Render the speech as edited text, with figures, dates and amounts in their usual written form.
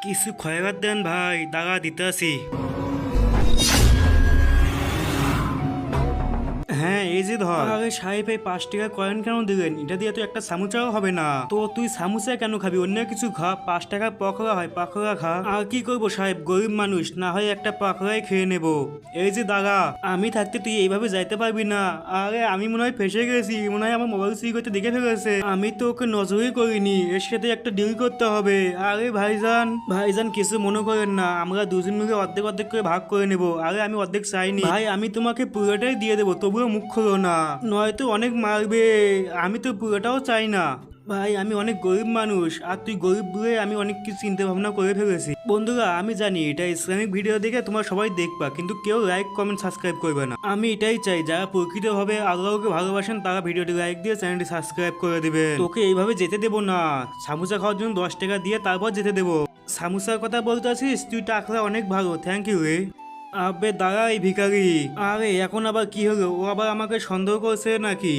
কিছু খয়রাত দেন ভাই, দাঁড়া দিতেছি। হ্যাঁ এই যে ধর। আরে সাহেব, এই 5 টাকা কয়েন কেন দিলেন? এটা দিয়ে তো একটা সামুচাও হবে না। তো তুই সামুচা কেন খাবি? অন্য কিছু খা। 5 টাকা পকোড়া হয়, পকোড়া খা। আর কি করবো সাহেব, গরিব মানুষ, না হয় একটা পকোড়াই খেয়ে নেবো। এই যে দাদা, আমি থাকতে তুই এইভাবে যাইতে পারবি না। আরে আমি মনে হয় ফেসে গেছি, মনে হয় আমার মোবাইল চুরি করতে দেখে ফেলেছে। আমি তো ওকে নজরই করিনি, এর সাথে একটা ডিল করতে হবে। আরে ভাইজান, ভাইজান কিছু মনে করেন না, আমরা দুজন মিলে অর্ধেক অর্ধেক করে ভাগ করে নেবো। আরে আমি অর্ধেক চাইনি ভাই, আমি তোমাকে পুরোটাই দিয়ে দেবো, তবুও মুখ খোলো না, নয়তো অনেক মারবে। আমি তো পুরোটাও চাই না ভাই, আমি অনেক গরিব মানুষ, আর তুই গরিব বলে আমি অনেক কিছু চিন্তা ভাবনা করে ফেলেছি। বন্ধুরা আমি জানি এটা ইসলামিক ভিডিও দেখে তোমরা সবাই দেখবা, কিন্তু কেউ লাইক কমেন্ট সাবস্ক্রাইব করবে না। আমি এটাই চাই, যারা প্রকৃতভাবে আল্লাহকে ভালোবাসেন তারা ভিডিওটি লাইক দিয়ে চ্যানেলটি সাবস্ক্রাইব করে দিবেন। তোকে এইভাবে যেতে দেবো না, সামোসা খাওয়ার জন্য 10 টাকা দিয়ে তারপর যেতে দেবো। সামোসার কথা বলতে আছিস তুই, টাকলা অনেক ভালো, থ্যাংক ইউ রে। আবে দাঁড়া এই ভিখারি। আরে এখন আবার কি হলো? ও আবার আমাকে সন্দেহ করছে নাকি?